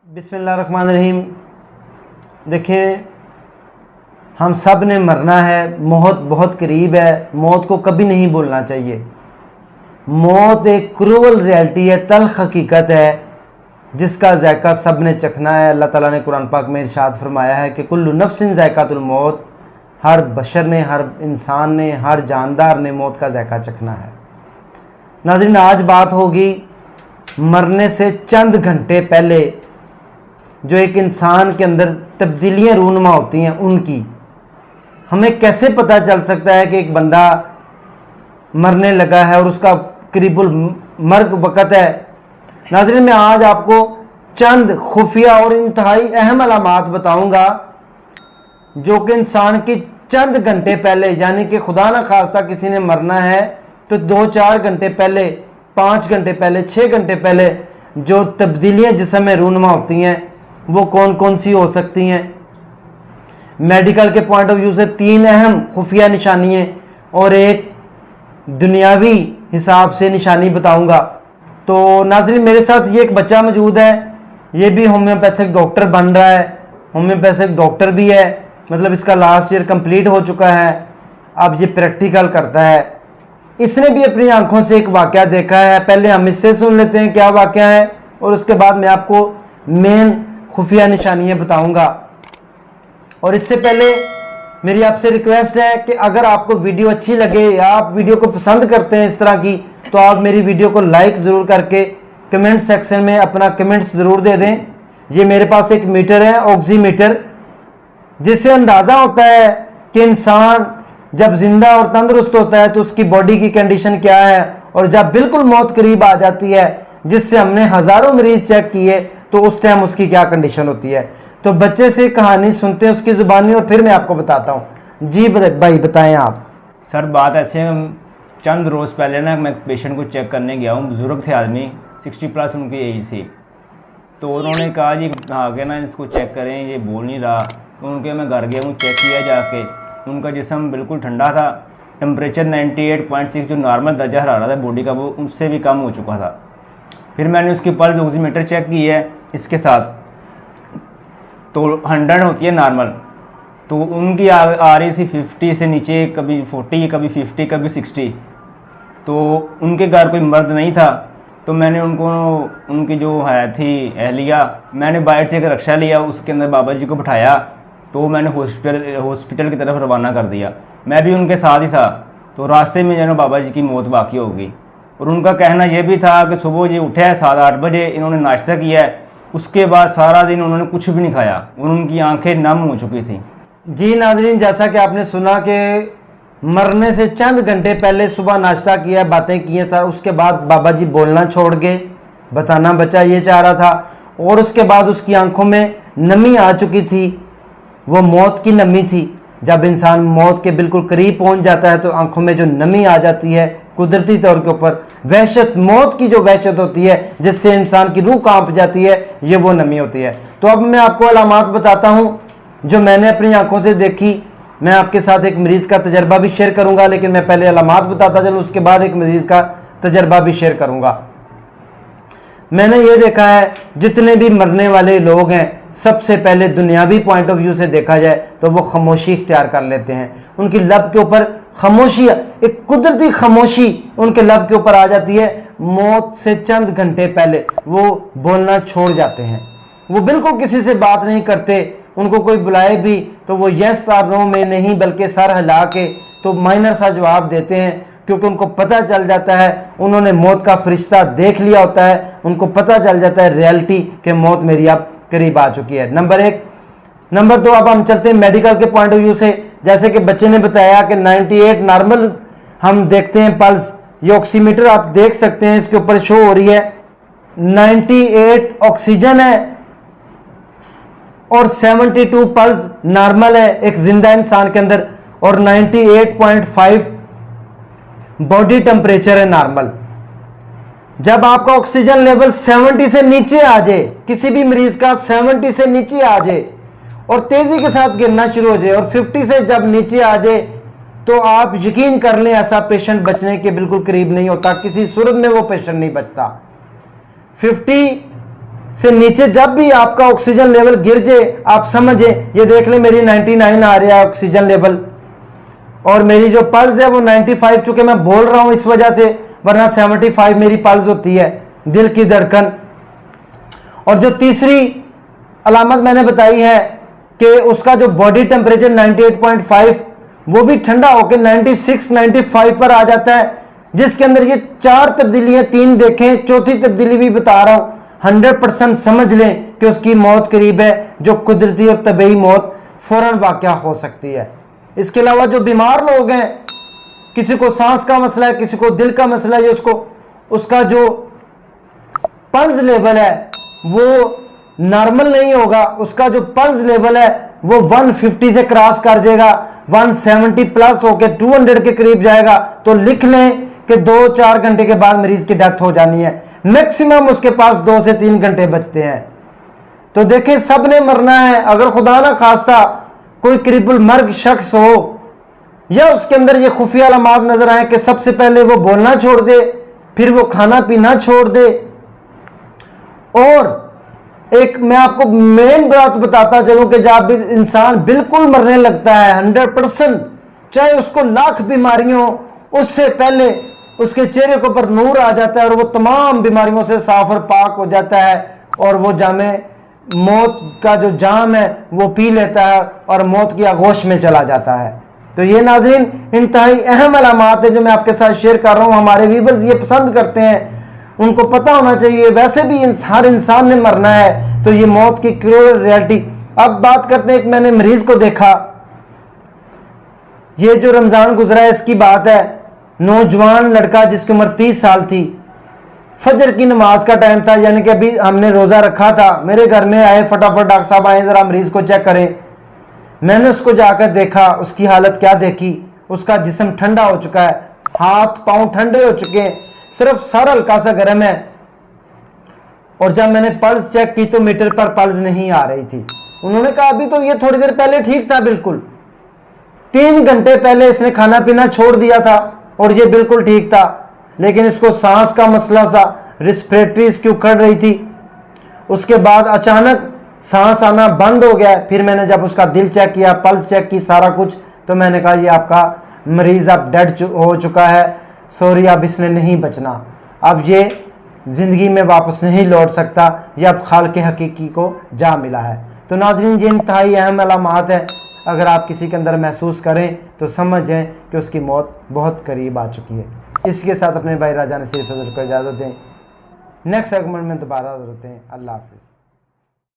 बिस्मिल्लाहिर्रहमानिर्रहीम। देखें, हम सब ने मरना है, मौत बहुत करीब है, मौत को कभी नहीं भूलना चाहिए। मौत एक क्रूअल रियलिटी है, तल्ख हकीकत है, जिसका जायका सब ने चखना है। अल्लाह ताला ने कुरान पाक में इरशाद फरमाया है कि कुल्लु नफ्सिन जायकातुल मौत, हर बशर ने, हर इंसान ने, हर जानदार ने मौत का जायका चखना है। नाज़रीन, आज बात होगी मरने से चंद घंटे पहले जो एक इंसान के अंदर तब्दीलियाँ रूनुमा होती हैं उनकी। हमें कैसे पता चल सकता है कि एक बंदा मरने लगा है और उसका करीबुल मर्ग वक़्त है। नाज़रीन, मैं आज आपको चंद खुफिया और इंतहाई अहम अलामात बताऊंगा जो कि इंसान की चंद घंटे पहले, यानी कि खुदा न खास्ता किसी ने मरना है तो 2-4 घंटे पहले, 5 घंटे पहले, 6 घंटे पहले जो तब्दीलियाँ जिस्म में रूनुमा होती हैं वो कौन कौन सी हो सकती हैं। मेडिकल के पॉइंट ऑफ व्यू से 3 अहम खुफिया निशानियाँ और एक दुनियावी हिसाब से निशानी बताऊंगा। तो नाज़रीन, मेरे साथ ये एक बच्चा मौजूद है, ये भी होम्योपैथिक डॉक्टर बन रहा है, होम्योपैथिक डॉक्टर भी है, मतलब इसका लास्ट ईयर कंप्लीट हो चुका है, अब ये प्रैक्टिकल करता है। इसने भी अपनी आंखों से एक वाक़या देखा है। पहले हम इससे सुन लेते हैं क्या वाक़या है और उसके बाद मैं आपको मेन खुफिया निशानियाँ बताऊंगा। और इससे पहले मेरी आपसे रिक्वेस्ट है कि अगर आपको वीडियो अच्छी लगे या आप वीडियो को पसंद करते हैं इस तरह की, तो आप मेरी वीडियो को लाइक ज़रूर करके कमेंट सेक्शन में अपना कमेंट्स ज़रूर दे दें। ये मेरे पास एक मीटर है, ऑक्सीमीटर, जिससे अंदाज़ा होता है कि इंसान जब जिंदा और तंदुरुस्त होता है तो उसकी बॉडी की कंडीशन क्या है, और जब बिल्कुल मौत करीब आ जाती है, जिससे हमने हज़ारों मरीज चेक किए, तो उस टाइम उसकी क्या कंडीशन होती है। तो बच्चे से कहानी सुनते हैं उसकी ज़ुबानी और फिर मैं आपको बताता हूँ। जी भाई बताएं आप। सर, बात ऐसे है, चंद रोज़ पहले ना मैं पेशेंट को चेक करने गया हूँ। बुज़ुर्ग थे आदमी, 60+ उनकी एज थी। तो उन्होंने कहा जी आगे ना इसको चेक करें, ये बोल नहीं रहा। तो उनके मैं घर गया हूँ, चेक किया जाके, उनका जिस्म बिल्कुल ठंडा था, टेम्परेचर 98.6 जो नॉर्मल दर्जा हरारत है बॉडी का वो उससे भी कम हो चुका था। फिर मैंने उसकी पल्स ऑक्सीमीटर चेक की है इसके साथ, तो 100 होती है नॉर्मल, तो उनकी आ रही थी 50 से नीचे, कभी 40, कभी 50, कभी 60। तो उनके घर कोई मर्द नहीं था, तो मैंने उनको, उनकी जो है थी एहलिया, मैंने बाहर से एक रक्षा लिया, उसके अंदर बाबा जी को बिठाया, तो मैंने हॉस्पिटल की तरफ रवाना कर दिया। मैं भी उनके साथ ही था। तो रास्ते में जो बाबा जी की मौत वाक़ई हो गई। और उनका कहना यह भी था कि सुबह जी उठे हैं 7-8 बजे, इन्होंने नाश्ता किया है, उसके बाद सारा दिन उन्होंने कुछ भी नहीं खाया और उनकी आंखें नम हो चुकी थी। जी नाज़रीन, जैसा कि आपने सुना कि मरने से चंद घंटे पहले सुबह नाश्ता किया, बातें की हैं सर, उसके बाद बाबा जी बोलना छोड़ गए, बताना बच्चा ये चाह रहा था, और उसके बाद उसकी आंखों में नमी आ चुकी थी, वो मौत की नमी थी। जब इंसान मौत के बिल्कुल करीब पहुंच जाता है तो आंखों में जो नमी आ जाती है, कुदरती तौर के ऊपर वहशत, मौत की जो वहशत होती है जिससे इंसान की रूह कांप जाती है, ये वो नमी होती है। तो अब मैं आपको अलामात बताता हूँ जो मैंने अपनी आंखों से देखी। मैं आपके साथ एक मरीज़ का तजर्बा भी शेयर करूँगा, लेकिन मैं पहले अलामात बताता चलूँ, उसके बाद एक मरीज़ का तजर्बा भी शेयर करूँगा। मैंने ये देखा है जितने भी मरने वाले लोग हैं, सबसे पहले दुनियावी पॉइंट ऑफ व्यू से देखा जाए तो वो खामोशी इख्तियार कर लेते हैं। उनकी लब के ऊपर खामोशी, एक कुदरती खामोशी उनके लब के ऊपर आ जाती है। मौत से चंद घंटे पहले वो बोलना छोड़ जाते हैं, वो बिल्कुल किसी से बात नहीं करते। उनको कोई बुलाए भी तो वो यस और नो में नहीं बल्कि सर हिला के तो माइनर सा जवाब देते हैं, क्योंकि उनको पता चल जाता है, उन्होंने मौत का फरिश्ता देख लिया होता है, उनको पता चल जाता है रियलिटी कि मौत मेरी अब करीब आ चुकी है। नंबर 1। नंबर 2, अब हम चलते हैं मेडिकल के पॉइंट ऑफ व्यू से। जैसे कि बच्चे ने बताया कि 98 नॉर्मल हम देखते हैं पल्स, ये ऑक्सीमीटर आप देख सकते हैं, इसके ऊपर शो हो रही है 98 ऑक्सीजन है और 72 पल्स नॉर्मल है एक जिंदा इंसान के अंदर, और 98.5 बॉडी टेम्परेचर है नॉर्मल। जब आपका ऑक्सीजन लेवल 70 से नीचे आ जाए, किसी भी मरीज का 70 से नीचे आ जाए और तेजी के साथ गिरना शुरू हो जाए, और 50 से जब नीचे आ जाए तो आप यकीन कर लें ऐसा पेशेंट बचने के बिल्कुल करीब नहीं होता, किसी सूरत में वो पेशेंट नहीं बचता। 50 से नीचे जब भी आपका ऑक्सीजन लेवल गिर जाए, आप समझे, ये देख लें मेरी 99 आ रहा है ऑक्सीजन लेवल, और मेरी जो पल्स है वो 95, चूंकि मैं बोल रहा हूं इस वजह से, वरना 75 मेरी पल्स होती है, दिल की धड़कन। और जो तीसरी अलामत मैंने बताई है कि उसका जो बॉडी टेम्परेचर 98.5 वो भी ठंडा होकर 96, 95 पर आ जाता है, जिसके अंदर ये 4 तब्दीलियां 3 देखें, चौथी तब्दीली भी बता रहा हूं, 100% समझ लें कि उसकी मौत करीब है, जो कुदरती और तबीयी मौत फौरन वाक़या हो सकती है। इसके अलावा जो बीमार लोग हैं, किसी को सांस का मसला है, किसी को दिल का मसला है, उसका जो पल्स लेवल है वो नॉर्मल नहीं होगा, उसका जो पल्स लेवल है वो 150 से क्रॉस कर जाएगा, 170 प्लस होकर 200 के करीब जाएगा, तो लिख लें कि 2-4 घंटे के बाद मरीज की डेथ हो जानी है। मैक्सिमम उसके पास 2 से 3 घंटे बचते हैं। तो देखें, सब ने मरना है। अगर खुदा ना खास्ता कोई करीबुल मर्ग शख्स हो या उसके अंदर ये खुफिया अलामात नजर आए कि सबसे पहले वो बोलना छोड़ दे, फिर वो खाना पीना छोड़ दे, और एक मैं आपको मेन बात बताता चलूं कि जब इंसान बिल्कुल मरने लगता है 100%, चाहे उसको लाख बीमारियों, उससे पहले उसके चेहरे के ऊपर नूर आ जाता है और वो तमाम बीमारियों से साफ और पाक हो जाता है, और वो जामे मौत का जो जाम है वो पी लेता है और मौत की आगोश में चला जाता है। तो ये नाज़रीन इंतहाई अहम अलामात है जो मैं आपके साथ शेयर कर रहा हूँ। हमारे व्यूअर्स ये पसंद करते हैं, उनको पता होना चाहिए। वैसे भी हर इंसान ने मरना है, तो ये मौत की क्रूर रियलिटी। अब बात करते हैं, एक मैंने मरीज को देखा, ये जो रमजान गुजरा है इसकी बात है, नौजवान लड़का जिसकी उम्र 30 साल थी, फजर की नमाज का टाइम था, यानी कि अभी हमने रोजा रखा था, मेरे घर में आए, फटाफट डॉक्टर साहब आए जरा मरीज को चेक करें। मैंने उसको जाकर देखा, उसकी हालत क्या देखी, उसका जिस्म ठंडा हो चुका है, हाथ पांव ठंडे हो चुके हैं, सिर्फ सर हल्का सा गर्म है। और जब मैंने पल्स चेक की तो मीटर पर पल्स नहीं आ रही थी। उन्होंने कहा अभी तो ये थोड़ी देर पहले ठीक था, बिल्कुल 3 घंटे पहले इसने खाना पीना छोड़ दिया था और ये बिल्कुल ठीक था, लेकिन इसको सांस का मसला था, रिस्पिरेटरी इसकी उखड़ रही थी। उसके बाद अचानक सांस आना बंद हो गया। फिर मैंने जब उसका दिल चेक किया, पल्स चेक की, सारा कुछ, तो मैंने कहा ये आपका मरीज अब डेड हो चुका है, सॉरी अब इसने नहीं बचना, अब ये ज़िंदगी में वापस नहीं लौट सकता, ये अब खालिक हकीकी को जा मिला है। तो नाज़रीन ये इंतहाई अहम अलामात है, अगर आप किसी के अंदर महसूस करें तो समझें कि उसकी मौत बहुत करीब आ चुकी है। इसके साथ अपने भाई राजा नसीर फजल को इजाज़त दें। नेक्स्ट सेगमेंट में दोबारा होते हैं। अल्लाह हाफ़िज़।